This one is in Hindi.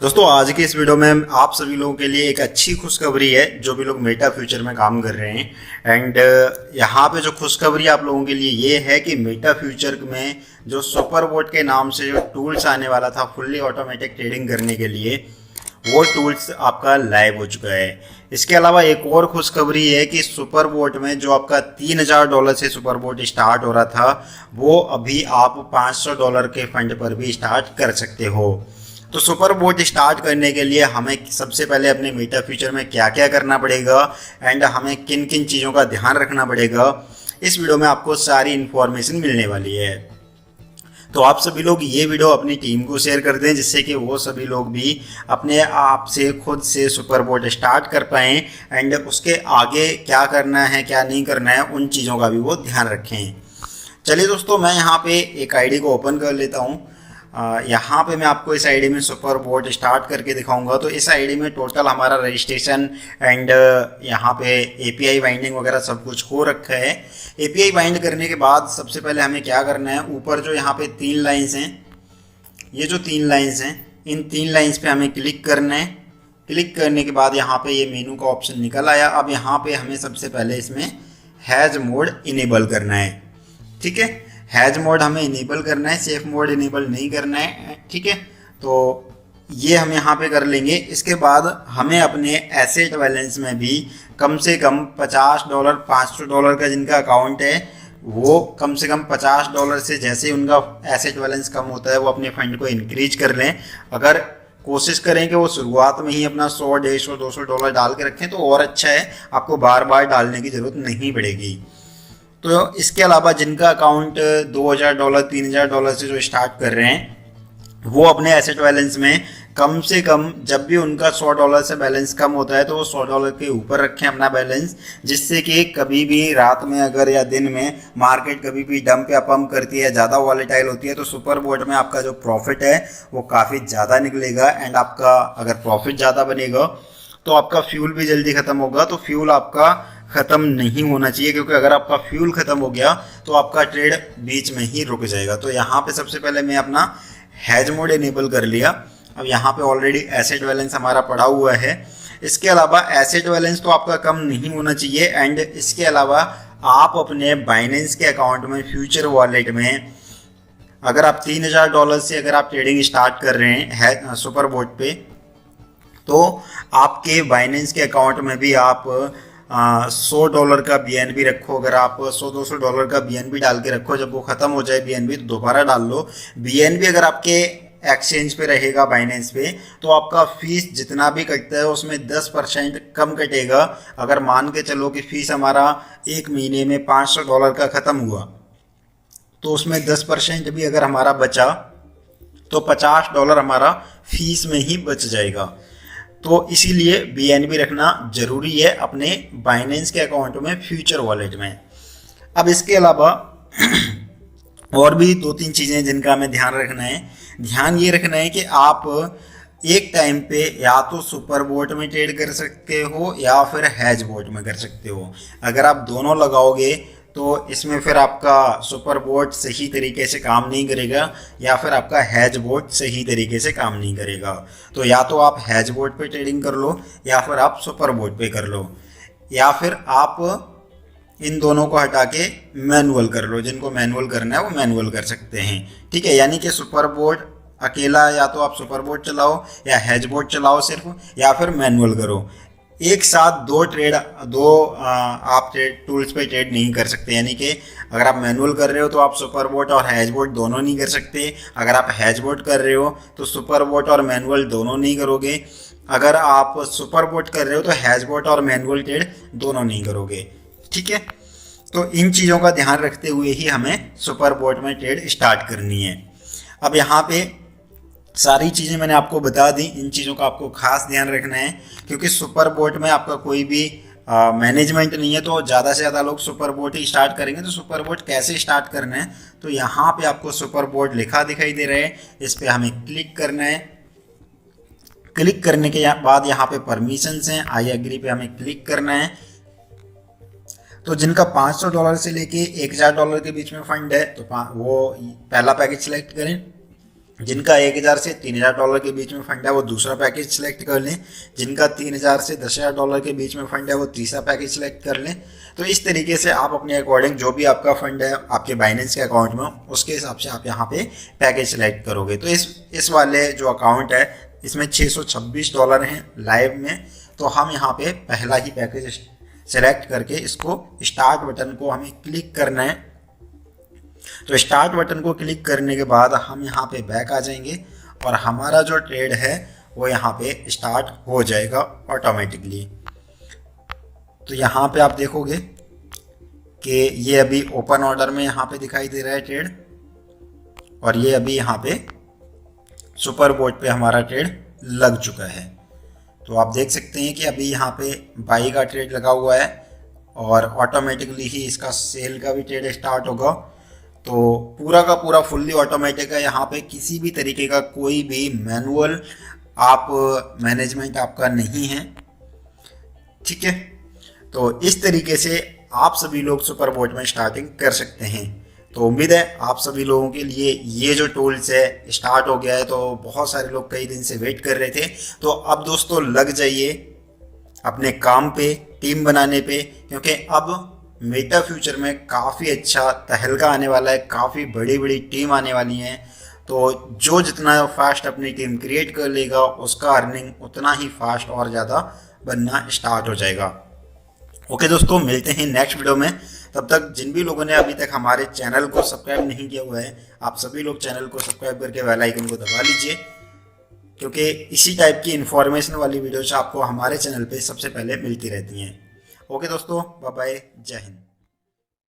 दोस्तों आज की इस वीडियो में आप सभी लोगों के लिए एक अच्छी खुशखबरी है जो भी लोग मेटा फ्यूचर में काम कर रहे हैं। एंड यहाँ पे जो खुशखबरी आप लोगों के लिए ये है कि मेटा फ्यूचर में जो सुपर बोट के नाम से जो टूल्स आने वाला था फुल्ली ऑटोमेटिक ट्रेडिंग करने के लिए, वो टूल्स आपका लाइव हो चुका है। इसके अलावा एक और खुशखबरी है कि सुपर बोट में जो आपका $3000 से सुपर बोट स्टार्ट हो रहा था, वो अभी आप $500 के फंड पर भी स्टार्ट कर सकते हो। तो सुपर बोट स्टार्ट करने के लिए हमें सबसे पहले अपने मेटा फ्यूचर में क्या क्या करना पड़ेगा एंड हमें किन किन चीज़ों का ध्यान रखना पड़ेगा, इस वीडियो में आपको सारी इन्फॉर्मेशन मिलने वाली है। तो आप सभी लोग ये वीडियो अपनी टीम को शेयर कर दें जिससे कि वो सभी लोग भी अपने आप से खुद से सुपर बोट स्टार्ट कर पाएँ एंड उसके आगे क्या करना है क्या नहीं करना है उन चीज़ों का भी वो ध्यान रखें। चलिए दोस्तों, मैं यहाँ पे एक आईडी को ओपन कर लेता हूँ। यहाँ पे मैं आपको इस आईडी में सुपर बोट स्टार्ट करके दिखाऊंगा। तो इस आईडी में टोटल हमारा रजिस्ट्रेशन एंड यहाँ पे एपीआई बाइंडिंग वगैरह सब कुछ हो रखा है। एपीआई बाइंड करने के बाद सबसे पहले हमें क्या करना है, ऊपर जो यहाँ पे 3 लाइन्स हैं, ये जो 3 लाइन्स हैं, इन 3 लाइन्स पे हमें क्लिक करना है। क्लिक करने के बाद यहाँ पे ये मेनू का ऑप्शन निकल आया। अब यहाँ पे हमें सबसे पहले इसमें हैज मोड इनेबल करना है। ठीक है, हैज मोड हमें इनेबल करना है, सेफ मोड इनेबल नहीं करना है। ठीक है, तो ये हम यहाँ पे कर लेंगे। इसके बाद हमें अपने एसेट बैलेंस में भी कम से कम $50 $500 का जिनका अकाउंट है वो कम से कम $50 से जैसे ही उनका एसेट बैलेंस कम होता है वो अपने फंड को इंक्रीज कर लें। अगर कोशिश करें कि वो शुरुआत में ही अपना $100 $150 $200 डाल के रखें तो और अच्छा है, आपको बार बार डालने की ज़रूरत नहीं पड़ेगी। तो इसके अलावा जिनका अकाउंट $2000 $3000 से जो स्टार्ट कर रहे हैं वो अपने एसेट बैलेंस में कम से कम जब भी उनका $100 से बैलेंस कम होता है तो वो $100 के ऊपर रखें अपना बैलेंस, जिससे कि कभी भी रात में अगर या दिन में मार्केट कभी भी डंप या पंप करती है, ज़्यादा वॉलेटाइल होती है, तो सुपर बोट में आपका जो प्रॉफिट है वो काफ़ी ज़्यादा निकलेगा। एंड आपका अगर प्रॉफिट ज़्यादा बनेगा तो आपका फ्यूल भी जल्दी ख़त्म होगा। तो फ्यूल आपका ख़त्म नहीं होना चाहिए, क्योंकि अगर आपका फ्यूल ख़त्म हो गया तो आपका ट्रेड बीच में ही रुक जाएगा। तो यहाँ पे सबसे पहले मैं अपना हैज मोड इनेबल कर लिया। अब यहाँ पे ऑलरेडी एसेट बैलेंस हमारा पड़ा हुआ है। इसके अलावा एसेट बैलेंस तो आपका कम नहीं होना चाहिए। एंड इसके अलावा आप अपने बाइनेंस के अकाउंट में फ्यूचर वॉलेट में अगर आप $3000 से अगर आप ट्रेडिंग स्टार्ट कर रहे हैं सुपर बोट पे, तो आपके बाइनेंस के अकाउंट में भी आप $100 का BNB रखो। अगर आप $100-200 का BNB डाल के रखो, जब वो ख़त्म हो जाए BNB तो दोबारा डाल लो। BNB अगर आपके एक्सचेंज पे रहेगा बाइनेंस पे तो आपका फीस जितना भी कटता है उसमें 10% कम कटेगा। अगर मान के चलो कि फ़ीस हमारा एक महीने में $500 का ख़त्म हुआ तो उसमें 10% भी अगर हमारा बचा तो $50 हमारा फीस में ही बच जाएगा। तो इसीलिए BNB रखना ज़रूरी है अपने बाइनेंस के अकाउंट में फ्यूचर वॉलेट में। अब इसके अलावा और भी 2-3 चीज़ें जिनका हमें ध्यान रखना है। ध्यान ये रखना है कि आप एक टाइम पे या तो सुपर बोट में ट्रेड कर सकते हो या फिर हैज बोट में कर सकते हो। अगर आप दोनों लगाओगे तो इसमें फिर आपका सुपर बोट सही तरीके से काम नहीं करेगा या फिर आपका हैज बोट सही तरीके से काम नहीं करेगा। तो या तो आप हैज बोट पे ट्रेडिंग कर लो या फिर आप सुपर बोट पे कर लो, या फिर आप इन दोनों को हटा के मैनुअल कर लो। जिनको मैनुअल करना है वो मैनुअल कर सकते हैं। ठीक है, यानी कि सुपर बोट अकेला या तो आप सुपर बोट चलाओ या हैज बोट चलाओ सिर्फ, या फिर मैनुअल करो। एक साथ आप टूल्स पे ट्रेड नहीं कर सकते। यानी कि अगर आप मैनुअल कर रहे हो तो आप सुपर बोट और हैज बोट दोनों नहीं कर सकते। अगर आप हैज बोट कर रहे हो तो सुपर बोट और मैनुअल दोनों नहीं करोगे। अगर आप सुपर बोट कर रहे हो तो हैज बोट और मैनुअल ट्रेड दोनों नहीं करोगे। ठीक है, तो इन चीज़ों का ध्यान रखते हुए ही हमें सुपर बोट में ट्रेड स्टार्ट करनी है। अब यहाँ पे सारी चीज़ें मैंने आपको बता दी, इन चीज़ों का आपको खास ध्यान रखना है, क्योंकि सुपर बोट में आपका कोई भी मैनेजमेंट नहीं है। तो ज़्यादा से ज़्यादा लोग सुपर बोट ही स्टार्ट करेंगे। तो सुपर बोट कैसे स्टार्ट करना है, तो यहाँ पे आपको सुपर बोट लिखा दिखाई दे रहा है, इस पर हमें क्लिक करना है। क्लिक करने के बाद यहाँ पे परमिशंस हैं, आई एग्री पे हमें क्लिक करना है। तो जिनका $500 से लेके $1000 के बीच में फंड है तो वो पहला पैकेज सिलेक्ट करें। जिनका 1000 से 3000 डॉलर के बीच में फंड है वो दूसरा पैकेज सिलेक्ट कर लें, जिनका 3000 से 10,000 डॉलर के बीच में फंड है वो तीसरा पैकेज सिलेक्ट कर लें। तो इस तरीके से आप अपने अकॉर्डिंग जो भी आपका फंड है आपके बाइनेंस के अकाउंट में, उसके हिसाब से आप यहाँ पे पैकेज सिलेक्ट करोगे। तो इस वाले जो अकाउंट है इसमें $626 हैं लाइव में, तो हम यहाँ पे पहला ही पैकेज सेलेक्ट करके इसको स्टार्ट बटन को हमें क्लिक करना है। तो स्टार्ट बटन को क्लिक करने के बाद हम यहाँ पे बैक आ जाएंगे और हमारा जो ट्रेड है वो यहाँ पे स्टार्ट हो जाएगा ऑटोमेटिकली। तो यहाँ पे आप देखोगे कि ये अभी ओपन ऑर्डर में यहाँ पे दिखाई दे रहा है ट्रेड, और ये अभी यहाँ पे सुपर बोट पे हमारा ट्रेड लग चुका है। तो आप देख सकते हैं कि अभी यहाँ पे बाई का ट्रेड लगा हुआ है और ऑटोमेटिकली ही इसका सेल का भी ट्रेड स्टार्ट होगा। तो पूरा का पूरा फुल्ली ऑटोमेटिक है, यहाँ पे किसी भी तरीके का कोई भी मैनुअल आप मैनेजमेंट आपका नहीं है, ठीक है। तो इस तरीके से आप सभी लोग सुपर बोट में स्टार्टिंग कर सकते हैं। तो उम्मीद है आप सभी लोगों के लिए ये जो टूल्स है स्टार्ट हो गया है। तो बहुत सारे लोग कई दिन से वेट कर रहे थे, तो अब दोस्तों लग जाइए अपने काम पे, टीम बनाने पे, क्योंकि अब मेटा फ्यूचर में काफ़ी अच्छा तहलका आने वाला है, काफ़ी बड़ी बड़ी टीम आने वाली हैं। तो जो जितना फास्ट अपनी टीम क्रिएट कर लेगा उसका अर्निंग उतना ही फास्ट और ज़्यादा बनना स्टार्ट हो जाएगा। ओके दोस्तों, मिलते हैं नेक्स्ट वीडियो में। तब तक जिन भी लोगों ने अभी तक हमारे चैनल को सब्सक्राइब नहीं किया हुआ है, आप सभी लोग चैनल को सब्सक्राइब करके बेल आइकन को दबा लीजिए, क्योंकि इसी टाइप की इन्फॉर्मेशन वाली वीडियोज आपको हमारे चैनल पे सबसे पहले मिलती रहती हैं। ओके दोस्तों, बाय बाय, जय हिंद।